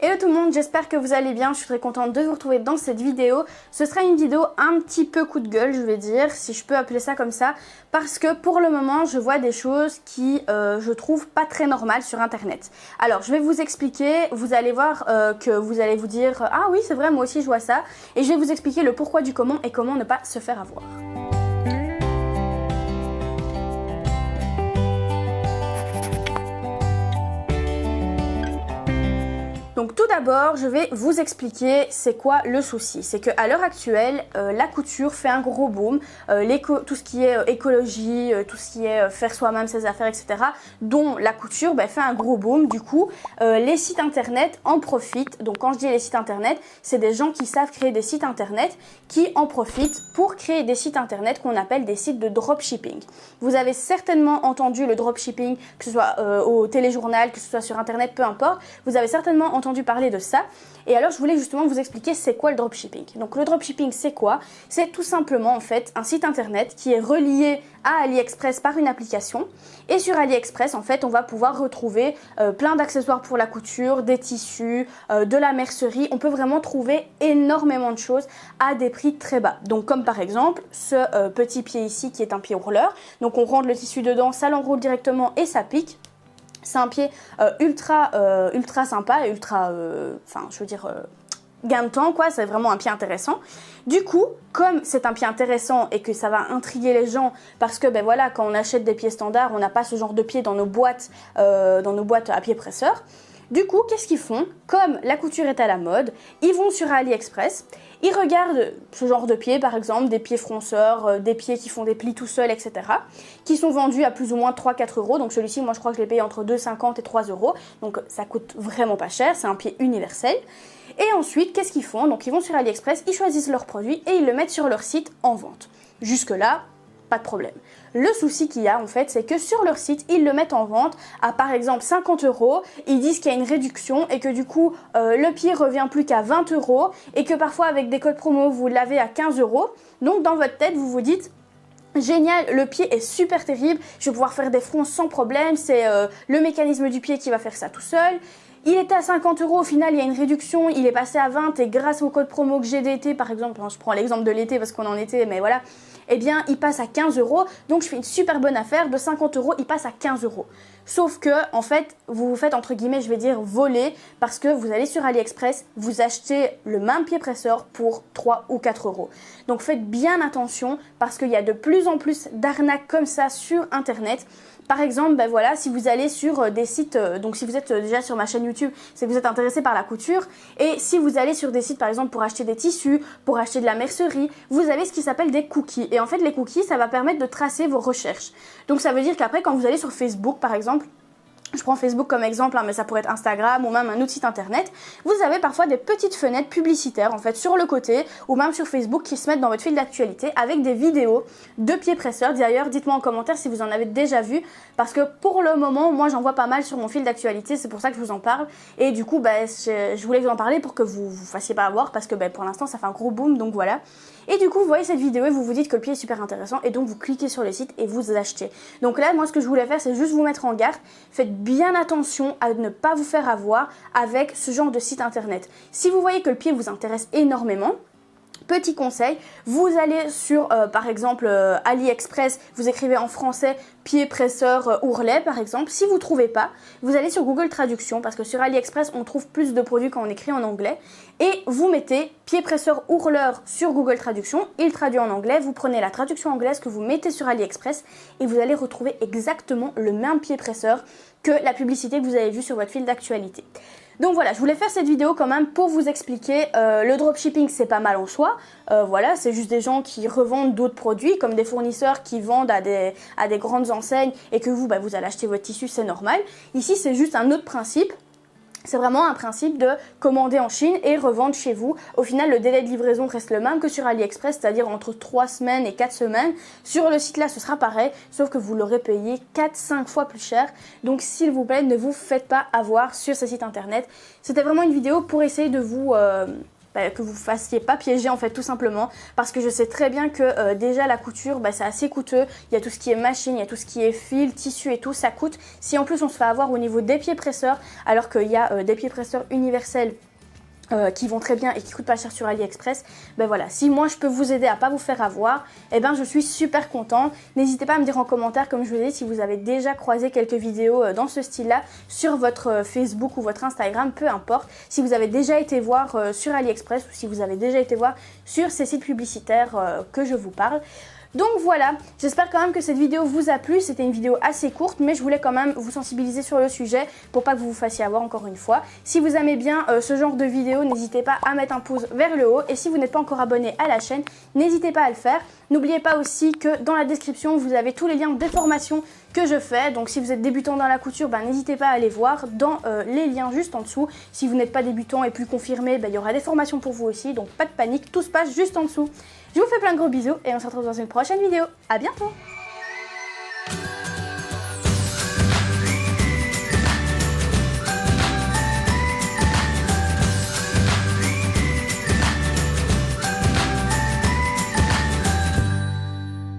Hello tout le monde, j'espère que vous allez bien, je suis très contente de vous retrouver dans cette vidéo. Ce sera une vidéo un petit peu coup de gueule, je vais dire, si je peux appeler ça comme ça, parce que pour le moment, je vois des choses qui, je trouve, pas très normales sur internet. Alors, je vais vous expliquer, vous allez voir que vous allez vous dire « Ah oui, c'est vrai, moi aussi je vois ça », et je vais vous expliquer le pourquoi du comment et comment ne pas se faire avoir. Donc tout d'abord, je vais vous expliquer c'est quoi le souci. C'est qu'à l'heure actuelle, la couture fait un gros boom. Tout ce qui est écologie, tout ce qui est faire soi-même ses affaires, etc. dont la couture fait un gros boom. Du coup, les sites internet en profitent. Donc quand je dis les sites internet, c'est des gens qui savent créer des sites internet qui en profitent pour créer des sites internet qu'on appelle des sites de dropshipping. Vous avez certainement entendu le dropshipping, que ce soit au téléjournal, que ce soit sur internet, peu importe. Vous avez certainement entendu parler de ça, et alors je voulais justement vous expliquer c'est quoi le dropshipping. Donc le dropshipping c'est quoi? C'est tout simplement en fait un site internet qui est relié à AliExpress par une application, et sur AliExpress en fait on va pouvoir retrouver plein d'accessoires pour la couture, des tissus, de la mercerie. On peut vraiment trouver énormément de choses à des prix très bas. Donc comme par exemple ce petit pied ici qui est un pied rouleur, donc on rentre le tissu dedans, ça l'enroule directement et ça pique. C'est un pied ultra sympa et ultra, gain de temps quoi, c'est vraiment un pied intéressant. Du coup, comme c'est un pied intéressant et que ça va intriguer les gens parce que voilà, quand on achète des pieds standards, on n'a pas ce genre de pied dans nos boîtes à pied presseur. Du coup, qu'est-ce qu'ils font? Comme la couture est à la mode, ils vont sur AliExpress, ils regardent ce genre de pieds, par exemple, des pieds fronceurs, des pieds qui font des plis tout seuls, etc., qui sont vendus à plus ou moins 3-4 euros. Donc celui-ci, moi je crois que je l'ai payé entre 2,50 et 3 euros. Donc ça coûte vraiment pas cher, c'est un pied universel. Et ensuite, qu'est-ce qu'ils font? Donc ils vont sur AliExpress, ils choisissent leur produit et ils le mettent sur leur site en vente. Jusque-là, pas de problème. Le souci qu'il y a en fait, c'est que sur leur site, ils le mettent en vente à par exemple 50 euros. Ils disent qu'il y a une réduction et que du coup, le pied revient plus qu'à 20 euros et que parfois avec des codes promo, vous l'avez à 15 euros. Donc dans votre tête, vous vous dites... Génial, le pied est super terrible, je vais pouvoir faire des fronces sans problème, c'est le mécanisme du pied qui va faire ça tout seul. Il était à 50 euros, au final il y a une réduction, il est passé à 20 et grâce au code promo que j'ai d'été, par exemple, je prends l'exemple de l'été parce qu'on en était, mais voilà, eh bien il passe à 15 euros, donc je fais une super bonne affaire, de 50 euros il passe à 15 euros. Sauf que, en fait, vous vous faites entre guillemets, je vais dire, voler parce que vous allez sur AliExpress, vous achetez le même pied presseur pour 3 ou 4 euros. Donc faites bien attention parce qu'il y a de plus en plus d'arnaques comme ça sur internet. Par exemple, voilà, si vous allez sur des sites, donc si vous êtes déjà sur ma chaîne YouTube, c'est que vous êtes intéressé par la couture, et si vous allez sur des sites par exemple pour acheter des tissus, pour acheter de la mercerie, vous avez ce qui s'appelle des cookies. Et en fait les cookies, ça va permettre de tracer vos recherches. Donc ça veut dire qu'après quand vous allez sur Facebook par exemple, je prends Facebook comme exemple, mais ça pourrait être Instagram ou même un autre site internet. Vous avez parfois des petites fenêtres publicitaires en fait sur le côté ou même sur Facebook qui se mettent dans votre fil d'actualité avec des vidéos de pieds presseurs. D'ailleurs, dites-moi en commentaire si vous en avez déjà vu parce que pour le moment, moi j'en vois pas mal sur mon fil d'actualité, c'est pour ça que je vous en parle. Et du coup, je voulais vous en parler pour que vous vous fassiez pas avoir parce que pour l'instant ça fait un gros boom, donc voilà. Et du coup, vous voyez cette vidéo et vous vous dites que le pied est super intéressant et donc vous cliquez sur le site et vous achetez. Donc là, moi ce que je voulais faire, c'est juste vous mettre en garde. Faites bien attention à ne pas vous faire avoir avec ce genre de site internet. Si vous voyez que le pied vous intéresse énormément, petit conseil, vous allez sur par exemple AliExpress, vous écrivez en français pied presseur ourlet par exemple. Si vous ne trouvez pas, vous allez sur Google Traduction parce que sur AliExpress on trouve plus de produits quand on écrit en anglais, et vous mettez pied presseur ourleur sur Google Traduction, il traduit en anglais, vous prenez la traduction anglaise que vous mettez sur AliExpress et vous allez retrouver exactement le même pied presseur que la publicité que vous avez vue sur votre fil d'actualité. Donc voilà, je voulais faire cette vidéo quand même pour vous expliquer, le dropshipping c'est pas mal en soi, voilà, c'est juste des gens qui revendent d'autres produits comme des fournisseurs qui vendent à des grandes enseignes et que vous allez acheter votre tissu, c'est normal. Ici c'est juste un autre principe. C'est vraiment un principe de commander en Chine et revendre chez vous. Au final, le délai de livraison reste le même que sur AliExpress, c'est-à-dire entre 3 semaines et 4 semaines. Sur le site là, ce sera pareil, sauf que vous l'aurez payé 4-5 fois plus cher. Donc s'il vous plaît, ne vous faites pas avoir sur ces sites internet. C'était vraiment une vidéo pour essayer de vous que vous fassiez pas piéger en fait tout simplement, parce que je sais très bien que déjà la couture c'est assez coûteux, il y a tout ce qui est machine, il y a tout ce qui est fil, tissu et tout, ça coûte. Si en plus on se fait avoir au niveau des pieds presseurs, alors qu'il y a des pieds presseurs universels qui vont très bien et qui coûtent pas cher sur AliExpress, voilà, si moi je peux vous aider à pas vous faire avoir, je suis super content. N'hésitez pas à me dire en commentaire, comme je vous ai dit, si vous avez déjà croisé quelques vidéos dans ce style là sur votre Facebook ou votre Instagram, peu importe, si vous avez déjà été voir sur AliExpress ou si vous avez déjà été voir sur ces sites publicitaires que je vous parle. Donc voilà, j'espère quand même que cette vidéo vous a plu. C'était une vidéo assez courte, mais je voulais quand même vous sensibiliser sur le sujet pour pas que vous vous fassiez avoir encore une fois. Si vous aimez bien ce genre de vidéo, n'hésitez pas à mettre un pouce vers le haut. Et si vous n'êtes pas encore abonné à la chaîne, n'hésitez pas à le faire. N'oubliez pas aussi que dans la description, vous avez tous les liens des formations que je fais. Donc si vous êtes débutant dans la couture, n'hésitez pas à aller voir dans les liens juste en dessous. Si vous n'êtes pas débutant et plus confirmé, il y aura des formations pour vous aussi. Donc pas de panique, tout se passe juste en dessous. Je vous fais plein de gros bisous et on se retrouve dans une prochaine vidéo. À bientôt!